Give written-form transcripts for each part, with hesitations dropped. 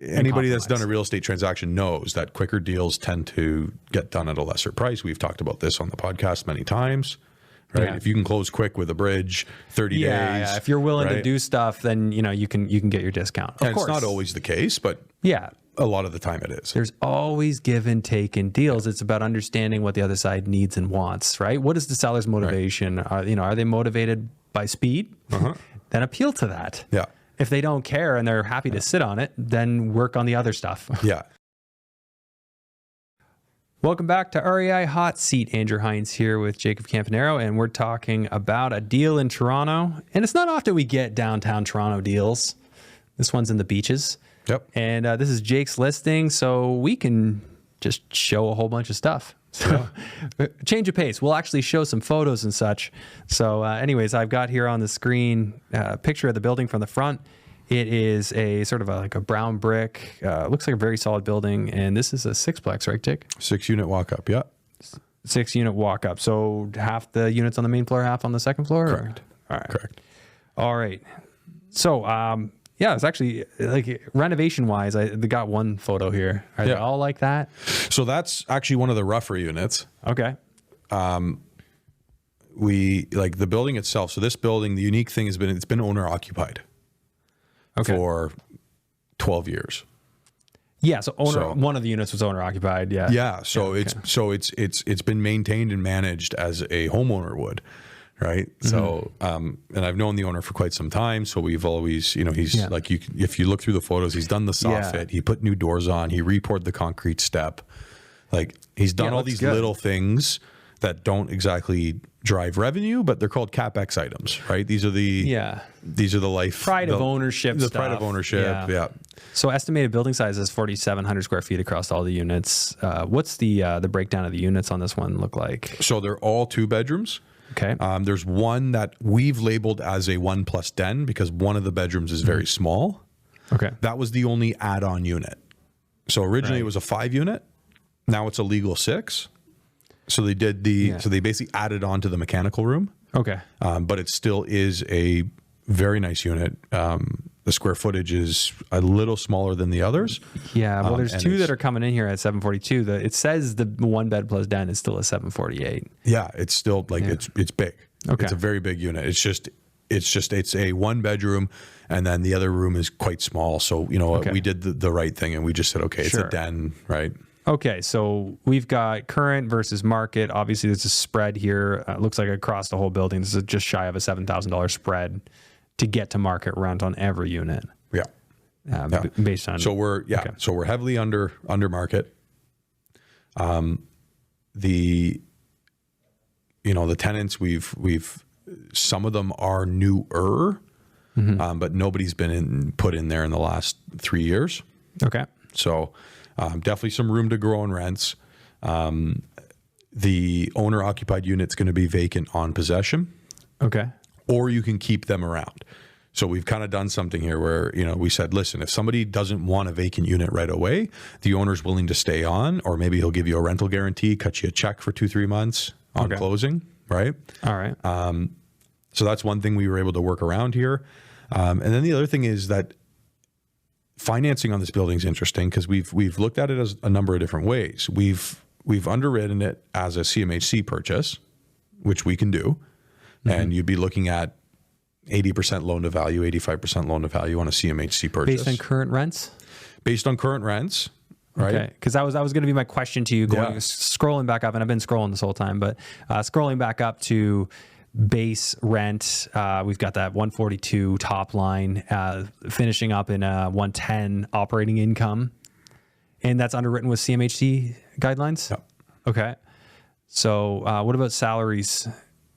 anybody that's done a real estate transaction knows that quicker deals tend to get done at a lesser price. We've talked about this on the podcast many times, right? Yeah. If you can close quick with a bridge, 30 days. Yeah. If you're willing to do stuff, then you can get your discount. Of course, it's not always the case, but a lot of the time it is. There's always give and take in deals. It's about understanding what the other side needs and wants, right? What is the seller's motivation? Right. Are they motivated by speed? Then appeal to that. Yeah. If they don't care and they're happy to sit on it, then work on the other stuff. Yeah. Welcome back to REI Hot Seat. Andrew Hines here with Jacob Campagnaro, and we're talking about a deal in Toronto. And it's not often we get downtown Toronto deals. This one's in the beaches. Yep. And this is Jake's listing, so we can just show a whole bunch of stuff. So change of pace. We'll actually show some photos and such. So anyways, I've got here on the screen a picture of the building from the front. It is a sort of like a brown brick, looks like a very solid building. And this is a sixplex, right, Jake? 6-unit walk-up, yeah. 6-unit walk-up. So half the units on the main floor, half on the second floor? Correct. All right. Correct. All right. So, yeah, it's actually like renovation-wise, they got one photo here. Are they all like that? So that's actually one of the rougher units. Okay. We like the building itself. So this building, the unique thing has been it's been owner occupied for 12 years. Yeah. So one of the units was owner occupied. Yeah. Yeah. So it's been maintained and managed as a homeowner would. Right. So, and I've known the owner for quite some time. So we've always, he's like, if you look through the photos, he's done the soft fit. He put new doors on. He repoured the concrete step. Like he's done all these little things that don't exactly drive revenue, but they're called CapEx items, right? These are the life pride of ownership. The pride of ownership. Yeah. So estimated building size is 4,700 square feet across all the units. What's the breakdown of the units on this one look like? So they're all 2 bedrooms. Okay. There's one that we've labeled as a 1+ den because one of the bedrooms is very small. Okay. That was the only add-on unit. So originally it was a 5-unit. Now it's a legal 6. So they did so they basically added on to the mechanical room. Okay. But it still is a very nice unit. The square footage is a little smaller than the others. Yeah. Well, there's 2 that are coming in here at 742. It says the 1-bed plus den is still a 748. Yeah. It's still like, it's big. Okay. It's a very big unit. It's a 1-bedroom and then the other room is quite small. So, we did the right thing and we just said, okay, it's a den, right? Okay, so we've got current versus market. Obviously, there's a spread here. Looks like across the whole building, this is just shy of a $7,000 spread to get to market rent on every unit. Yeah, based on. So we're so we're heavily under market. The tenants we've some of them are newer, but nobody's been put in there in the last 3 years. Okay, so. Definitely some room to grow in rents. The owner-occupied unit's going to be vacant on possession. Okay. Or you can keep them around. So we've kind of done something here where, we said, listen, if somebody doesn't want a vacant unit right away, the owner's willing to stay on, or maybe he'll give you a rental guarantee, cut you a check for 2-3 months on closing, right? All right. So that's one thing we were able to work around here. And then the other thing is that financing on this building is interesting because we've looked at it as a number of different ways. We've underwritten it as a CMHC purchase, which we can do, and you'd be looking at 80% loan to value, 85% loan to value on a CMHC purchase. Based on current rents? Based on current rents, right? Okay, because that was going to be my question to you. Scrolling back up, and I've been scrolling this whole time, but scrolling back up to base rent, we've got that 142 top line, finishing up in 110 operating income, and that's underwritten with CMHC guidelines. Yep. Okay. So what about salaries?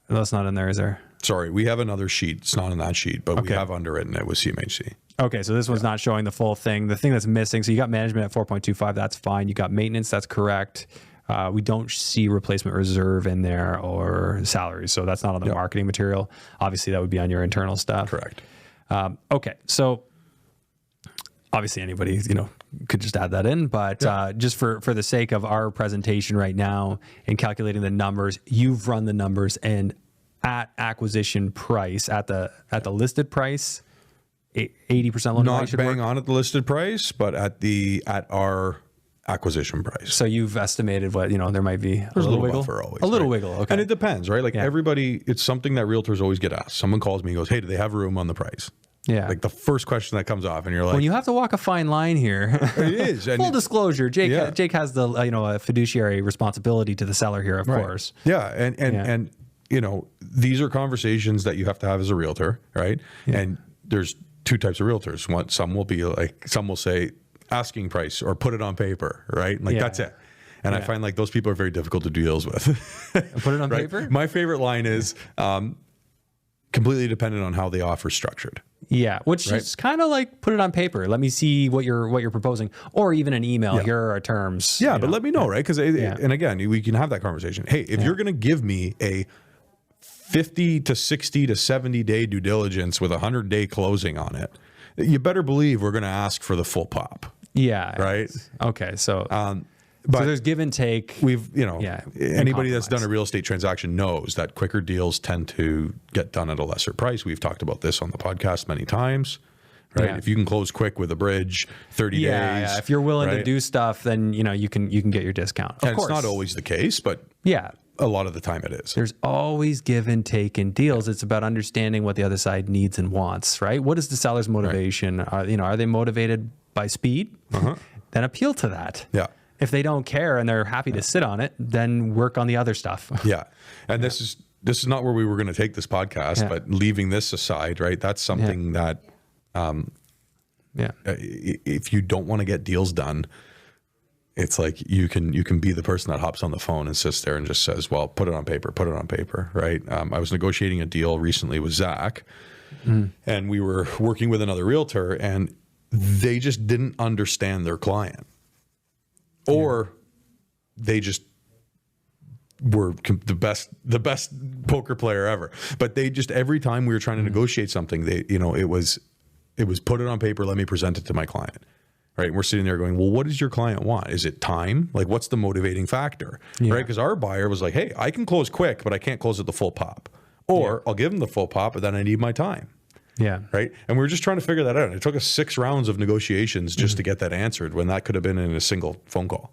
That's not in there, is there? Sorry, we have another sheet. It's not in that sheet, but we have underwritten it with CMHC. Okay, so this one's not showing the full thing. The thing that's missing, so you got management at 4.25, that's fine. You got maintenance, that's correct. We don't see replacement reserve in there or salaries, so that's not on the marketing material. Obviously, that would be on your internal stuff. Correct. Okay, so obviously anybody could just add that in, but just for the sake of our presentation right now and calculating the numbers, you've run the numbers, and at acquisition price, at the listed price, 80% loan to value Not should bang work? on at the listed price, but at our acquisition price. So you've estimated what, there might be a little wiggle? Buffer always, a little right? wiggle, okay. And it depends, right? Like everybody, it's something that realtors always get asked. Someone calls me and goes, hey, do they have room on the price? Yeah. Like the first question that comes off and you're like, Well, you have to walk a fine line here. it is. And Full disclosure, Jake Yeah. Jake has the a fiduciary responsibility to the seller here, of course. Yeah. And these are conversations that you have to have as a realtor, right? Yeah. And there's two types of realtors. Some will say asking price or put it on paper, right? Like that's it. And I find like those people are very difficult to do deals with. Put it on right? paper? My favorite line is completely dependent on how the offer is structured. Yeah, which is kind of like put it on paper. Let me see what you're proposing, or even an email. Here are our terms. Yeah, but let me know, right? Because and again, we can have that conversation. Hey, if you're going to give me a 50 to 60 to 70 day due diligence with a 100-day closing on it, you better believe we're going to ask for the full pop. Yeah. Right. Okay. So. But so there's give and take. Anybody that's done a real estate transaction knows that quicker deals tend to get done at a lesser price. We've talked about this on the podcast many times, right? Yeah. If you can close quick with a bridge, 30 days. Yeah. If you're willing to do stuff, then you can get your discount. Of course. It's not always the case, but a lot of the time it is. There's always give and take in deals. It's about understanding what the other side needs and wants, right? What is the seller's motivation? Right. Are they motivated by speed? Then appeal to that. Yeah. If they don't care and they're happy to sit on it, then work on the other stuff. Yeah. And this is not where we were going to take this podcast, but leaving this aside, right? That's something that if you don't want to get deals done, it's like you can be the person that hops on the phone and sits there and just says, well, put it on paper, right? I was negotiating a deal recently with Zach and we were working with another realtor and they just didn't understand their client. Or they just were the best poker player ever. But they just, every time we were trying to negotiate something, it was put it on paper. Let me present it to my client. Right. And we're sitting there going, well, what does your client want? Is it time? Like, what's the motivating factor? Right. Because our buyer was like, hey, I can close quick, but I can't close at the full pop. Or I'll give them the full pop, but then I need my time. Yeah. Right. And we were just trying to figure that out. And it took us 6 rounds of negotiations just to get that answered when that could have been in a single phone call.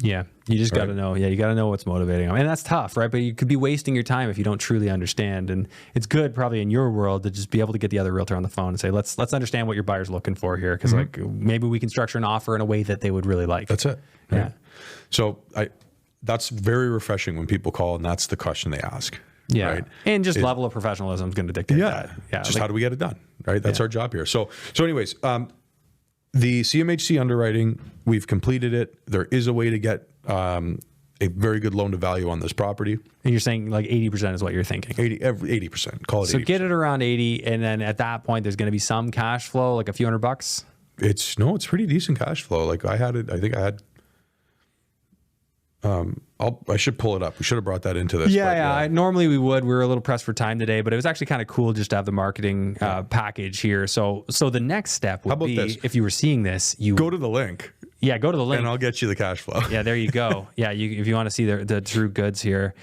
Yeah. You just got to know. Yeah. You got to know what's motivating them. And that's tough, right? But you could be wasting your time if you don't truly understand. And it's good probably in your world to just be able to get the other realtor on the phone and say, let's understand what your buyer's looking for here. Cause like maybe we can structure an offer in a way that they would really like. That's it. Right? Yeah. So that's very refreshing when people call and that's the question they ask. Yeah. Right? And just level of professionalism is going to dictate that. Yeah. Just how do we get it done? Right. That's our job here. So anyways, the CMHC underwriting, we've completed it. There is a way to get a very good loan to value on this property. And you're saying like 80% is what you're thinking. 80%. Call it 80%. So get it around 80. And then at that point, there's going to be some cash flow, like a few $100. It's pretty decent cash flow. Like I had I should pull it up. We should have brought that into this. Yeah. Normally we would. We were a little pressed for time today, but it was actually kind of cool just to have the marketing package here. So the next step would be, if you were seeing this, you go to the link. Yeah, go to the link. And I'll get you the cash flow. Yeah, there you go. Yeah, if you want to see the true goods here.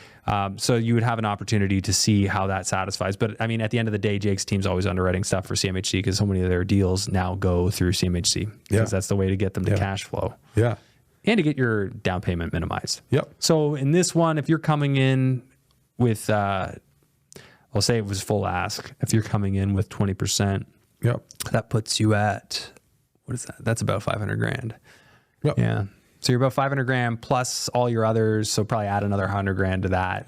So you would have an opportunity to see how that satisfies. But I mean, at the end of the day, Jake's team's always underwriting stuff for CMHC because so many of their deals now go through CMHC because that's the way to get them to cash flow. Yeah. And to get your down payment minimized. Yep. So in this one, if you're coming in with, I'll say it was full ask. If you're coming in with 20%, that puts you at, what is that? That's about $500,000. Yep. Yeah. So you're about $500,000 plus all your others. So probably add another $100,000 to that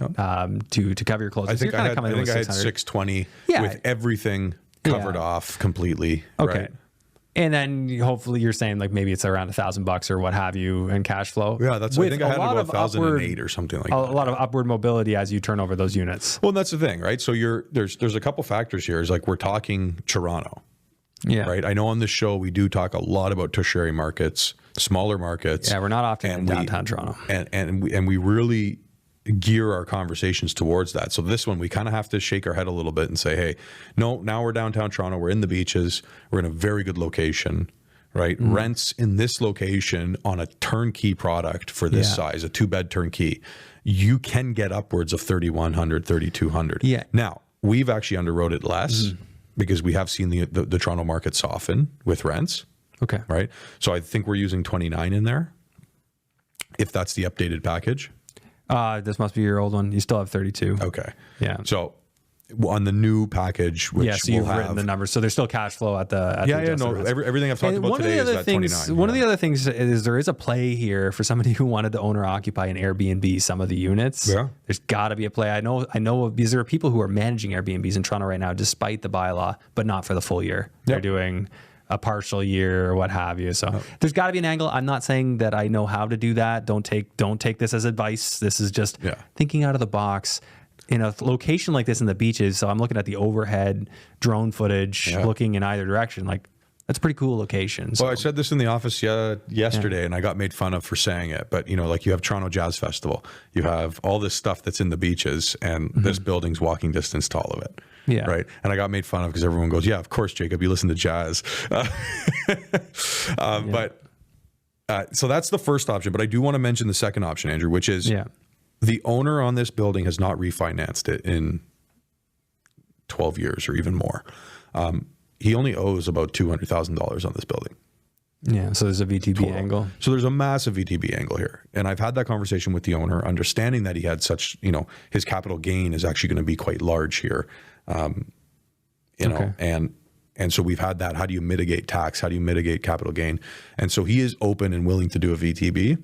to cover your closing. I think I had 620 with everything covered off completely. Okay. Right? And then hopefully you're saying like maybe it's around $1,000 or what have you in cash flow. Yeah, I think I had about 1,008 or something like that. A lot of upward mobility as you turn over those units. Well, that's the thing, right? So there's a couple factors here. Is like we're talking Toronto. Yeah. Right. I know on this show we do talk a lot about tertiary markets, smaller markets. Yeah, we're not often in downtown Toronto. And we really gear our conversations towards that. So this one, we kind of have to shake our head a little bit and say, hey, no, now we're downtown Toronto. We're in the beaches. We're in a very good location, right? Rents in this location on a turnkey product for this size, a 2-bed turnkey, you can get upwards of $3,100, $3,200. Yeah. Now, we've actually underwrote it less. because we have seen the Toronto market soften with rents. Okay. Right. So I think we're using 29 in there, if that's the updated package. This must be your old one. You still have 32. Okay. Yeah. So on the new package, which so you've written the numbers. So there's still cash flow at the everything I've talked about today is at 29. One of the other things is there is a play here for somebody who wanted to own or occupy an Airbnb some of the units. Yeah. There's got to be a play. I know because there are people who are managing Airbnbs in Toronto right now despite the bylaw, but not for the full year. They're doing a partial year or what have you. So there's got to be an angle. I'm not saying that I know how to do that. Don't take this as advice. This is just thinking out of the box. In a location like this in the beaches, so I'm looking at the overhead drone footage, looking in either direction. Like, that's a pretty cool location. So. Well, I said this in the office yesterday, and I got made fun of for saying it. But like you have Toronto Jazz Festival, you have all this stuff that's in the beaches, and this building's walking distance to all of it. Yeah. Right. And I got made fun of because everyone goes, "Yeah, of course, Jacob, you listen to jazz." But so that's the first option. But I do want to mention the second option, Andrew, which is the owner on this building has not refinanced it in 12 years or even more. He only owes about $200,000 on this building. Yeah, so there's a VTB angle. So there's a massive VTB angle here. And I've had that conversation with the owner, understanding that he had such, his capital gain is actually going to be quite large here. And so we've had that. How do you mitigate tax? How do you mitigate capital gain? And so he is open and willing to do a VTB.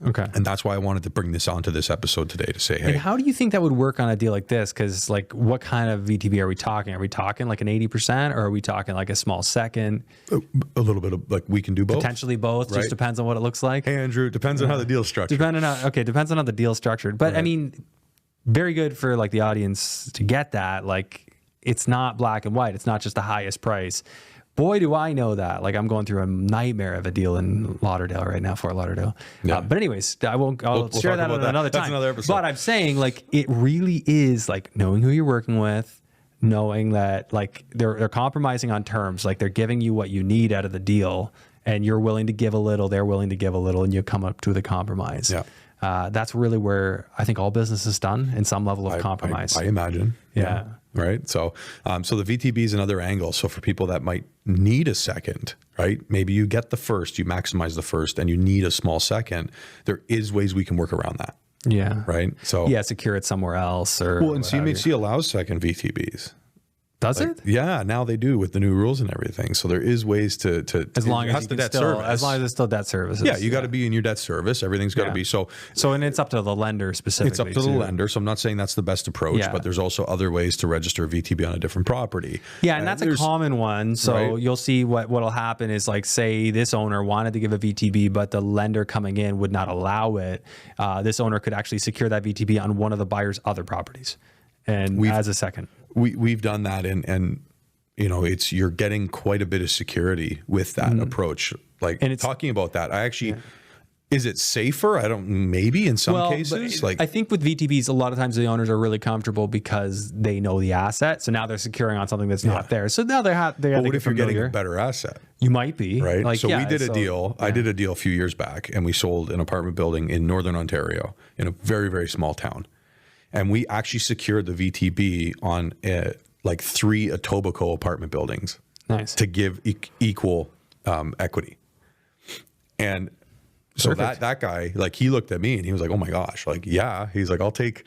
Okay. And that's why I wanted to bring this onto this episode today to say, hey. And how do you think that would work on a deal like this? Because what kind of VTB are we talking? Are we talking like an 80% or are we talking like a small second? A little bit of we can do both. Potentially both. Right. Just depends on what it looks like. Hey, Andrew, depends on how the deal's structured. Depends on how the deal's structured. But I mean, very good for like the audience to get that. Like, it's not black and white. It's not just the highest price. Boy, do I know that. Like, I'm going through a nightmare of a deal in Lauderdale right now, Fort Lauderdale. Yeah. But anyways, I'll share that another time. That's another episode. But I'm saying, like, it really is like knowing who you're working with, knowing that like they're compromising on terms, like they're giving you what you need out of the deal, and you're willing to give a little, they're willing to give a little, and you come up to the compromise. Yeah. That's really where I think all business is done, in some level of compromise. I imagine. Yeah. Right. So, so the VTB is another angle. So for people that might need a second, right? Maybe you get the first, you maximize the first, and you need a small second. There is ways we can work around that. Yeah. Right. So secure it somewhere else, or and CMHC allows second VTBs. Does it? Yeah, now they do with the new rules and everything. So there is ways to as long as it's still debt services. Yeah, you got to be in your debt service. Everything's got to be so. And it's up to the lender specifically. It's up to the lender. So I'm not saying that's the best approach, but there's also other ways to register a VTB on a different property. Yeah, and that's a common one. So you'll see what'll happen is, like, say this owner wanted to give a VTB, but the lender coming in would not allow it. This owner could actually secure that VTB on one of the buyer's other properties, and as a second. We've done that, and you're getting quite a bit of security with that approach. Like, and talking about that, I actually, is it safer? I don't, maybe in some cases. I think with VTBs, a lot of times the owners are really comfortable because they know the asset. So now they're securing on something that's not there. So now they have. But what if you're getting a better asset? You might be, right. Like, so we did a deal. I did a deal a few years back, and we sold an apartment building in Northern Ontario in a very, very small town. And we actually secured the VTB on 3 Etobicoke apartment buildings. Nice. To give equal equity. And so that guy, like, he looked at me and he was like, "Oh my gosh!" Like, yeah. He's like, "I'll take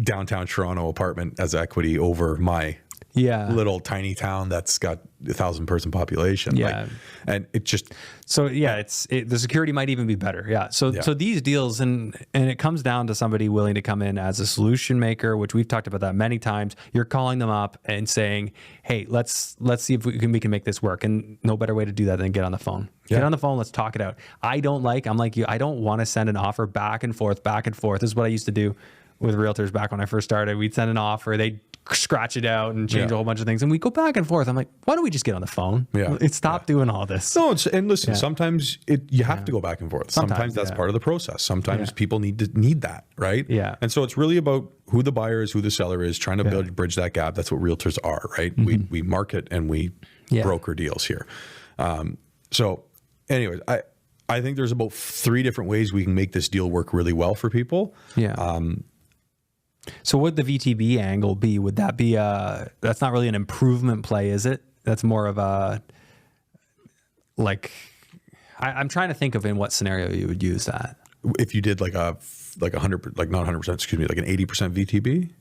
downtown Toronto apartment as equity over my little tiny town that's got 1,000-person population." Yeah. And it just the security might even be better. Yeah. So these deals, and it comes down to somebody willing to come in as a solution maker, which we've talked about that many times. You're calling them up and saying, "Hey, let's see if we can make this work." And no better way to do that than get on the phone. Get on the phone. Let's talk it out. I'm like you. I don't want to send an offer back and forth. This is what I used to do with realtors back when I first started. We'd send an offer. They'd scratch it out and change a whole bunch of things, and we go back and forth. I'm like, why don't we just get on the phone? Stop doing all this. No, and listen, sometimes you have to go back and forth. Sometimes that's part of the process. Sometimes people need that, right? Yeah. And so it's really about who the buyer is, who the seller is, trying to bridge that gap. That's what realtors are, right? Mm-hmm. We market and we broker deals here. So anyways, I think there's about 3 different ways we can make this deal work really well for people. Yeah. So would the VTB angle be, would that be that's not really an improvement play, is it? That's more of a, like, I'm trying to think of in what scenario you would use that. If you did like 100, like not 100%, excuse me, like an 80% VTB?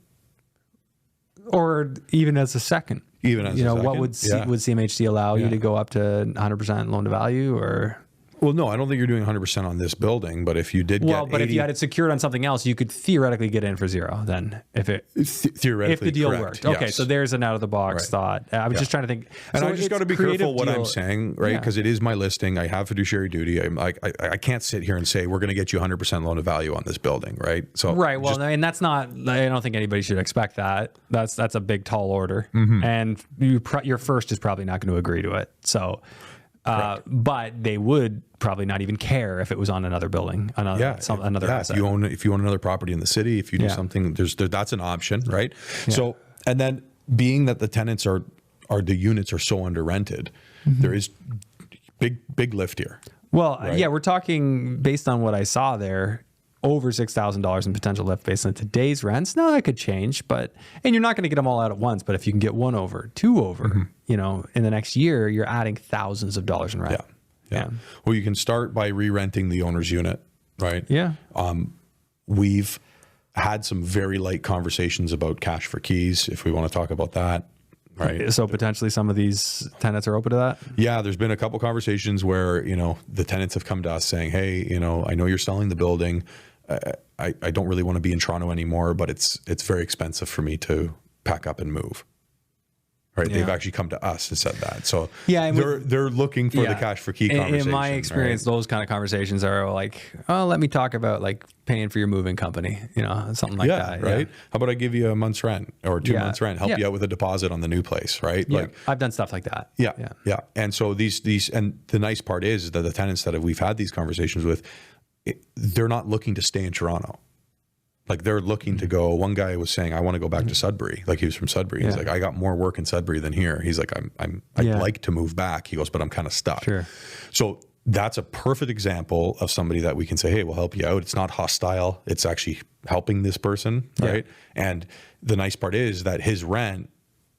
Or even as a second. Even as you know, a second? what would would CMHC allow you to go up to 100% loan to value, or? Well, no, I don't think you're doing 100% on this building, but if you did get but 80, if you had it secured on something else, you could theoretically get in for zero then, if theoretically, if the deal correct, worked. Okay, yes. so there's an out of the box thought. I was just trying to think. And so I just got to be careful what I'm saying, right? Yeah. Because it is my listing. I have fiduciary duty. I can't sit here and say we're going to get you 100% loan to value on this building, right? So right. Well, and that's not. I don't think anybody should expect that. That's a big tall order, and your first is probably not going to agree to it. So. But they would probably not even care if it was on another building, another asset. If you own another property in the city, if you do something, that's an option, right? Yeah. So, and then being that the tenants are the units are so under rented, there is big lift here. Well, right? Yeah, we're talking based on what I saw there, over $6,000 in potential lift based on today's rents. No, that could change, and you're not going to get them all out at once. But if you can get one over, two over, you know, in the next year, you're adding thousands of dollars in rent. Yeah. Well, you can start by re-renting the owner's unit, right? Yeah. We've had some very light conversations about cash for keys, if we want to talk about that. Right. So potentially some of these tenants are open to that? Yeah, there's been a couple conversations where, you know, the tenants have come to us saying, hey, you know, I know you're selling the building. I don't really want to be in Toronto anymore, but it's very expensive for me to pack up and move. Right. Yeah. They've actually come to us and said that. So they're looking for the cash for key conversation. In my experience, those kind of conversations are like, oh, let me talk about like paying for your moving company, you know, something like that. Right. Yeah. How about I give you a month's rent or 2 months rent, help you out with a deposit on the new place. Right. Yeah. Like I've done stuff like that. Yeah. And so these, and the nice part is that the tenants that we've had these conversations with, they're not looking to stay in Toronto. Like they're looking to go. One guy was saying, I want to go back to Sudbury. Like he was from Sudbury. He's like, I got more work in Sudbury than here. He's like, I'd like to move back. He goes, but I'm kind of stuck. Sure. So that's a perfect example of somebody that we can say, hey, we'll help you out. It's not hostile. It's actually helping this person. Right. And the nice part is that his rent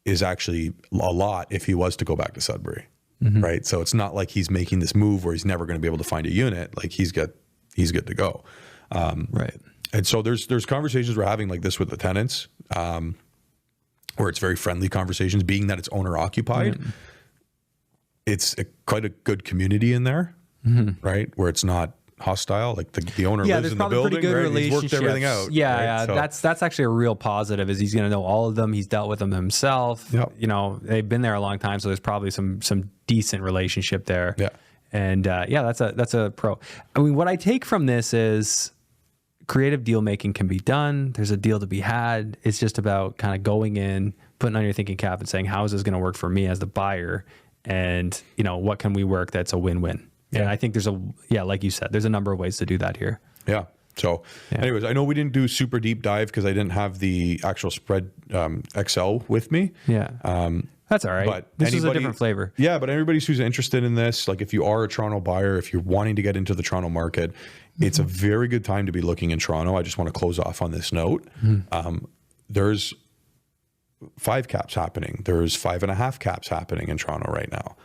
is actually a lot if he was to go back to Sudbury. Right. So it's not like he's making this move where he's never going to be able to find a unit. Like he's good to go. Right. And so there's conversations we're having like this with the tenants, where it's very friendly conversations, being that it's owner occupied. It's quite a good community in there, right? Where it's not hostile. Like the owner lives in the building, right? He's worked everything out. Yeah, right? So that's actually a real positive. Is he's going to know all of them. He's dealt with them himself. Yep. You know, they've been there a long time, so there's probably some decent relationship there. Yeah. And that's a pro. I mean, what I take from this is, creative deal making can be done. There's a deal to be had. It's just about kind of going in, putting on your thinking cap and saying, how is this going to work for me as the buyer? And, you know, what can we work that's a win-win? Yeah. And I think like you said, there's a number of ways to do that here. Yeah. So anyways, I know we didn't do super deep dive because I didn't have the actual spread Excel with me. Yeah. That's all right. But this is a different flavor. Yeah, but anybody who's interested in this, like if you are a Toronto buyer, if you're wanting to get into the Toronto market, it's a very good time to be looking in Toronto. I just want to close off on this note. There's 5 caps happening. There's 5.5 caps happening in Toronto right now.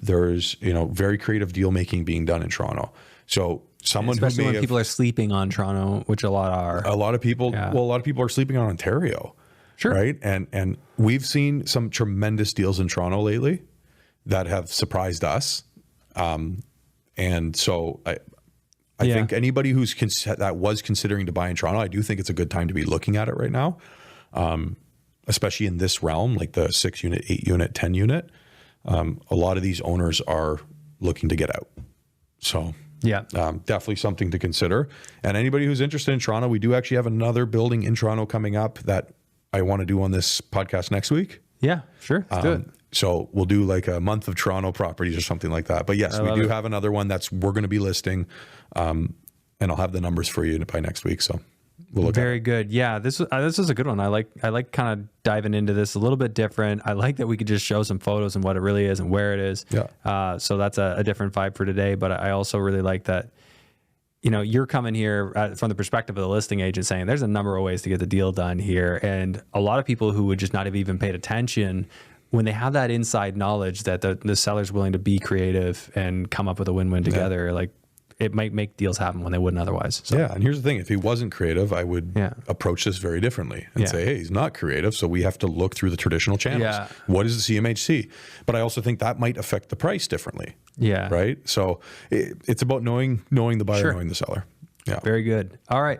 There's, you know, very creative deal making being done in Toronto. So someone especially when people are sleeping on Toronto, which a lot are. A lot of people are sleeping on Ontario. Sure. Right. And we've seen some tremendous deals in Toronto lately that have surprised us. And so I think anybody who's that was considering to buy in Toronto, I do think it's a good time to be looking at it right now. Especially in this realm, like the 6 unit, 8 unit, 10 unit. A lot of these owners are looking to get out. So definitely something to consider. And anybody who's interested in Toronto, we do actually have another building in Toronto coming up that I want to do on this podcast next week. Yeah, sure. Let's do it. So we'll do like a month of Toronto properties or something like that. But yes, we do have another one we're going to be listing. And I'll have the numbers for you by next week. So we'll look very good. Yeah, this is a good one. I like kind of diving into this a little bit different. I like that we could just show some photos and what it really is and where it is. Yeah. So that's a different vibe for today. But I also really like that, you're coming here from the perspective of the listing agent saying there's a number of ways to get the deal done here. And a lot of people who would just not have even paid attention, when they have that inside knowledge that the seller's willing to be creative and come up with a win-win together, like it might make deals happen when they wouldn't otherwise. So. Yeah. And here's the thing. If he wasn't creative, I would approach this very differently and say, hey, he's not creative. So we have to look through the traditional channels. Yeah. What is the CMHC? But I also think that might affect the price differently. Yeah. Right. So it's about knowing the buyer, knowing the seller. Yeah. Very good. All right.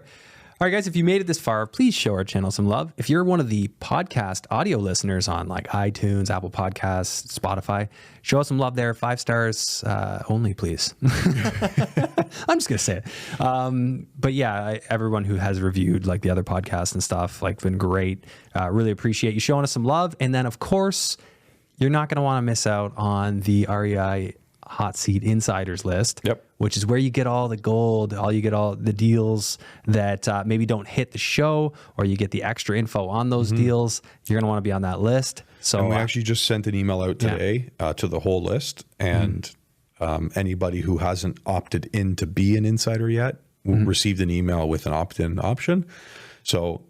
All right, guys, if you made it this far, please show our channel some love. If you're one of the podcast audio listeners on like iTunes, Apple Podcasts, Spotify, show us some love there. 5 stars only, please. I'm just going to say it. But yeah, everyone who has reviewed like the other podcasts and stuff, like been great. Really appreciate you showing us some love. And then, of course, you're not going to want to miss out on the REI Hot Seat Insiders list, which is where you get all the gold, you get all the deals that maybe don't hit the show, or you get the extra info on those deals. You're going to want to be on that list. So and we actually just sent an email out today to the whole list, and anybody who hasn't opted in to be an insider yet received an email with an opt-in option. So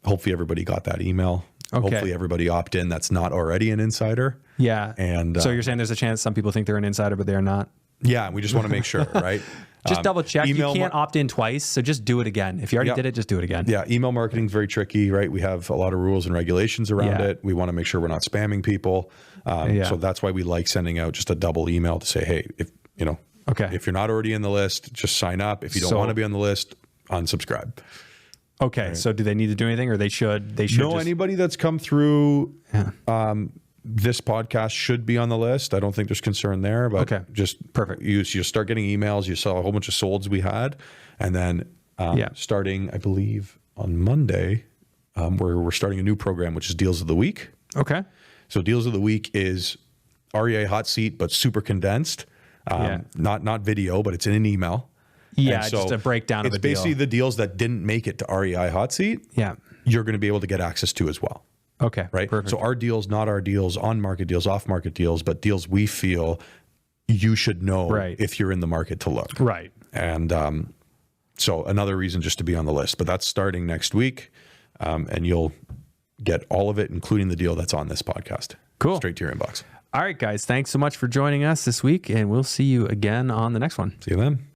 hopefully everybody got that email. Okay. Hopefully everybody opt in that's not already an insider. Yeah. And so you're saying there's a chance some people think they're an insider, but they're not? Yeah. We just want to make sure, right? Just double check. You can't opt in twice. So just do it again. If you already did it, just do it again. Yeah. Email marketing is very tricky, right? We have a lot of rules and regulations around it. We want to make sure we're not spamming people. So that's why we like sending out just a double email to say, hey, if you're not already in the list, just sign up. If you don't want to be on the list, unsubscribe. Okay, right. So do they need to do anything, or they should? No, anybody that's come through this podcast should be on the list. I don't think there's concern there, but just perfect. You start getting emails. You saw a whole bunch of solds we had, and then starting, I believe, on Monday, we're starting a new program, which is Deals of the Week. Okay. So Deals of the Week is REI Hot Seat, but super condensed. Not video, but it's in an email. Yeah, so just a breakdown of the deal. It's basically the deals that didn't make it to REI Hot Seat. Yeah. You're going to be able to get access to as well. Okay. Right. Perfect. So our deals, not our deals, on market deals, off market deals, but deals we feel you should know if you're in the market to look. Right. And so another reason just to be on the list, but that's starting next week. And you'll get all of it, including the deal that's on this podcast. Cool. Straight to your inbox. All right, guys. Thanks so much for joining us this week, and we'll see you again on the next one. See you then.